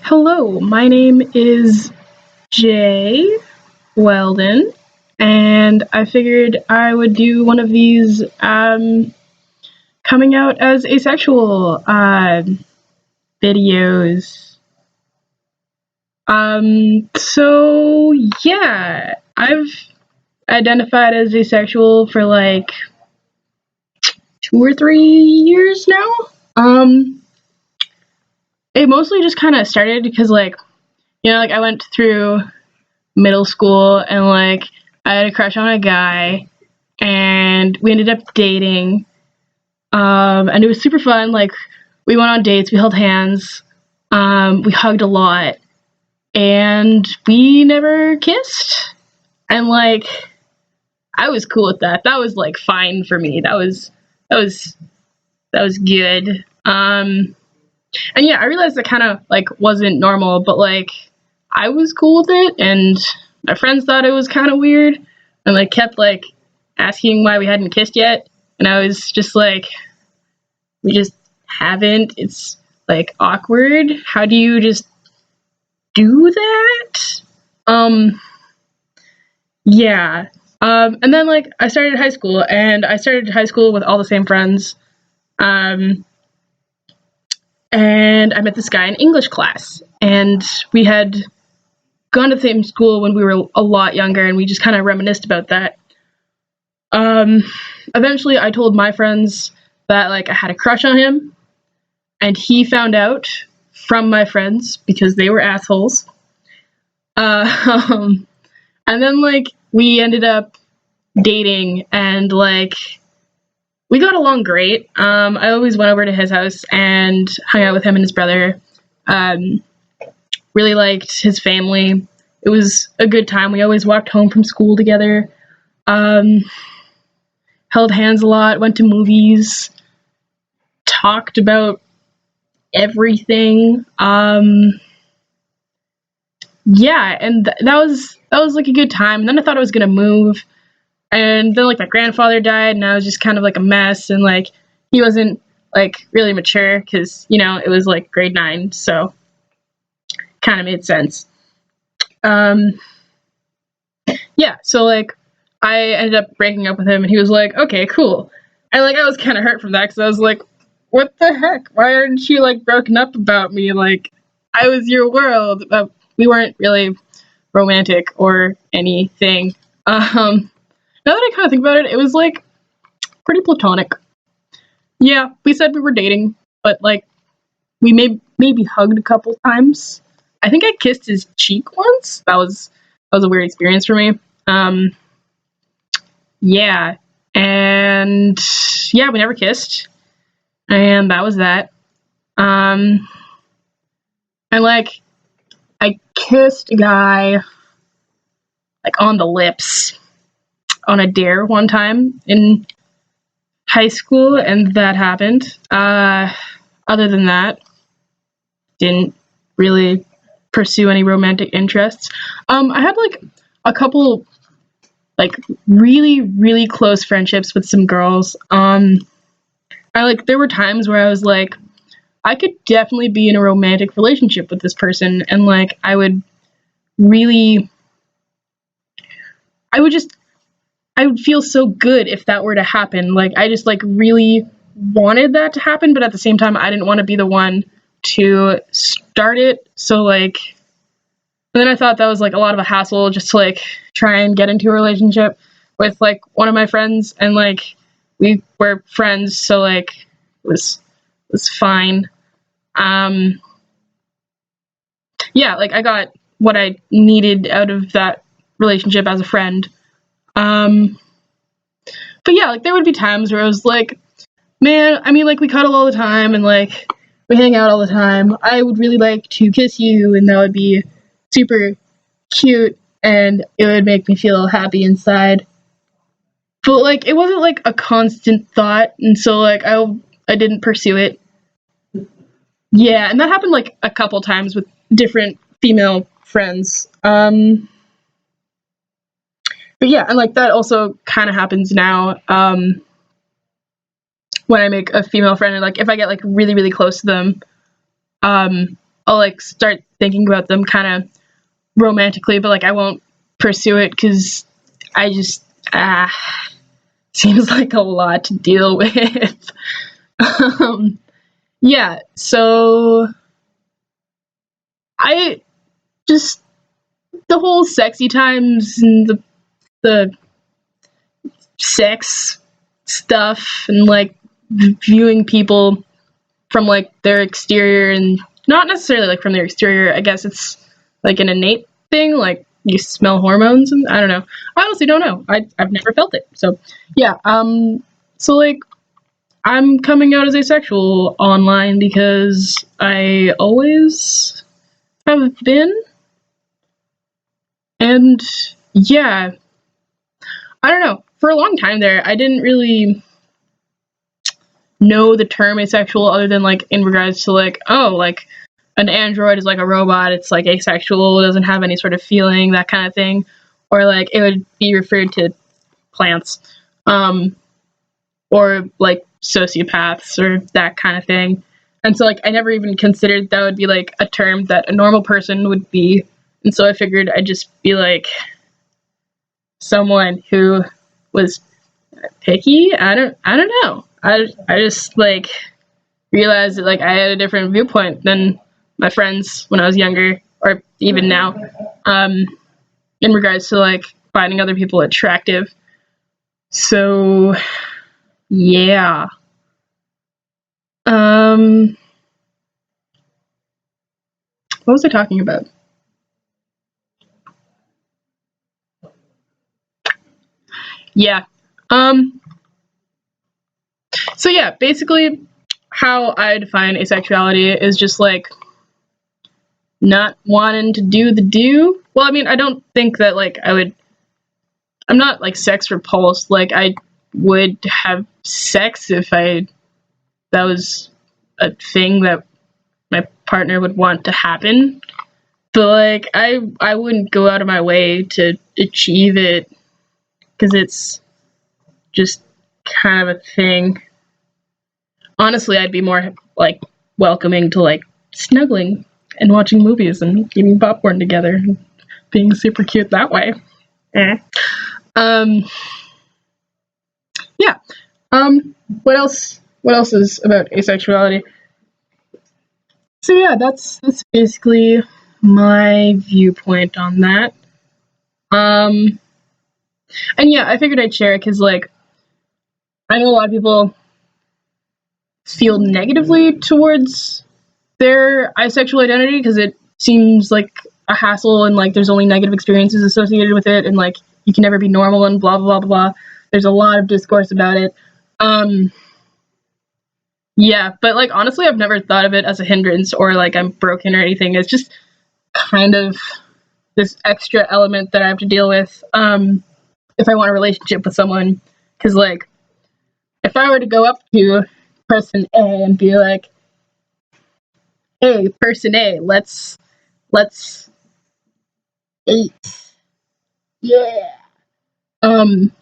Hello, my name is Jay Weldon, and I figured I would do one of these coming out as asexual videos. So yeah, I've identified as asexual for like 2 or 3 years now. It mostly just kind of started because I went through middle school and I had a crush on a guy and we ended up dating. And it was super fun. We went on dates, we held hands, we hugged a lot, and we never kissed. And I was cool with that. That was fine for me. That was good. And yeah, I realized that kind of wasn't normal, but I was cool with it, and my friends thought it was kind of weird, and kept asking why we hadn't kissed yet, and I was just we just haven't. It's awkward. How do you just do that? Yeah. And then I started high school, and I started high school with all the same friends. And I met this guy in English class, and we had gone to the same school when we were a lot younger, and we just kind of reminisced about that. Eventually, I told my friends that I had a crush on him, and he found out from my friends because they were assholes. And then we ended up dating, and we got along great. I always went over to his house and hung out with him and his brother. Really liked his family. It was a good time. We always walked home from school together. Held hands a lot, went to movies, talked about everything. Yeah, and that was a good time. And then I thought I was gonna move, and then my grandfather died, and I was just kind of a mess, and he wasn't really mature because it was grade 9, so kind of made sense. Yeah, so I ended up breaking up with him, and he was okay, cool. And I was kind of hurt from that because I was what the heck? Why aren't you broken up about me? I was your world. We weren't really romantic or anything. Now that I kind of think about it, it was pretty platonic. Yeah, we said we were dating, but we maybe hugged a couple times. I think I kissed his cheek once. That was a weird experience for me. Yeah, and yeah, we never kissed, and that was that. And I kissed a guy on the lips on a dare one time in high school, and that happened. Other than that, didn't really pursue any romantic interests. I had a couple really really close friendships with some girls. There were times where I was I could definitely be in a romantic relationship with this person, and I would really I would feel so good if that were to happen. I just really wanted that to happen, but at the same time I didn't want to be the one to start it. So and then I thought that was a lot of a hassle just to try and get into a relationship with one of my friends, and we were friends, so it was fine. Yeah, I got what I needed out of that relationship as a friend. But yeah, there would be times where I was man, I mean, we cuddle all the time, and we hang out all the time. I would really like to kiss you, and that would be super cute, and it would make me feel happy inside. But it wasn't a constant thought, and so I didn't pursue it. Yeah, and that happened a couple times with different female friends. But yeah, and that also kind of happens now. When I make a female friend, and if I get really really close to them, I'll like start thinking about them kind of romantically, but like I won't pursue it because I just seems like a lot to deal with. um, yeah, so I just the whole sexy times and the sex stuff and like viewing people from like their exterior and not necessarily like from their exterior. I guess it's like an innate thing, like you smell hormones and I don't know. I honestly don't know. I've never felt it. So yeah, so like I'm coming out as asexual online because I always have been. And yeah, I don't know. For a long time there, I didn't really know the term asexual other than like in regards to like, oh, like an android is like a robot, it's like asexual, it doesn't have any sort of feeling, that kind of thing. Or like it would be referred to plants. Or like sociopaths or that kind of thing. And so like I never even considered that would be like a term that a normal person would be. And so I figured I'd just be like someone who was picky. I don't know. I just like realized that like I had a different viewpoint than my friends when I was younger or even now. In regards to like finding other people attractive. So yeah. What was I talking about? Yeah. Um, so yeah, basically how I define asexuality is just like not wanting to do the do. Well, I mean, I don't think that like I'm not like sex repulsed. Like I would have sex if that was a thing that my partner would want to happen. But like I wouldn't go out of my way to achieve it because it's just kind of a thing. Honestly, I'd be more like welcoming to like snuggling and watching movies and eating popcorn together and being super cute that way. Eh. Um, yeah. What else? What else is about asexuality? So yeah, that's basically my viewpoint on that. Um, and yeah, I figured I'd share it because like I know a lot of people feel negatively towards their asexual identity because it seems like a hassle and like there's only negative experiences associated with it and like you can never be normal and blah blah blah blah. There's a lot of discourse about it. Um, yeah, but like honestly, I've never thought of it as a hindrance or like I'm broken or anything. It's just kind of this extra element that I have to deal with if I want a relationship with someone. Because like if I were to go up to person A and be like, "Hey, person A, let's date." Yeah. Um,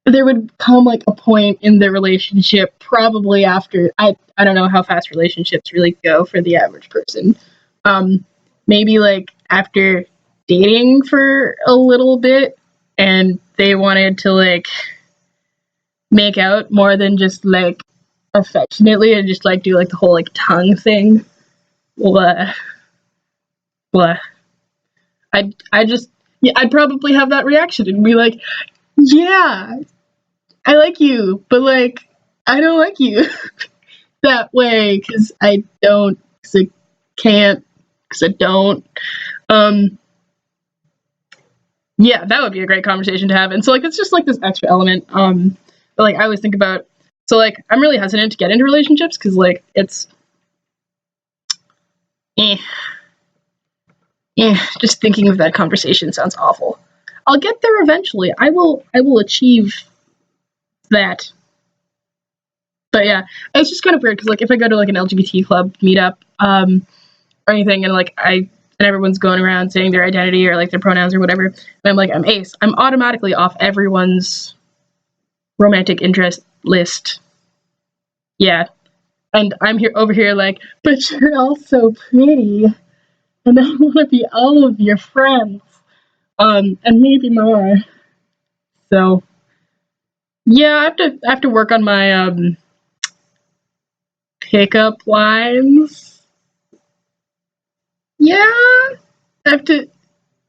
there would come like a point in the relationship, probably after I don't know how fast relationships really go for the average person. Um, maybe like after dating for a little bit, and they wanted to like make out more than just like affectionately and just like do like the whole like tongue thing. Blah blah. I just yeah, I'd probably have that reaction and be like, yeah, I like you, but like I don't like you that way because I don't, because I can't, because I don't. Um, yeah, that would be a great conversation to have. And so like it's just like this extra element. But like I always think about, so like I'm really hesitant to get into relationships because like it's eh, just thinking of that conversation sounds awful. I'll get there eventually. I will achieve that. But yeah, it's just kind of weird because like if I go to like an LGBT club meetup, or anything, and like and everyone's going around saying their identity or like their pronouns or whatever, and I'm like I'm ace, I'm automatically off everyone's romantic interest list. Yeah, And I'm here over here like, but you're all so pretty, and I want to be all of your friends, and maybe more. So yeah, I have to work on my pickup lines. Yeah, I have to.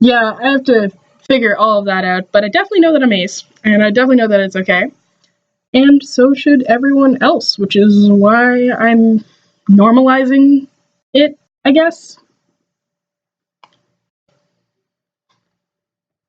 Yeah, I have to figure all of that out. But I definitely know that I'm ace, and I definitely know that it's okay. And so should everyone else, which is why I'm normalizing it, I guess.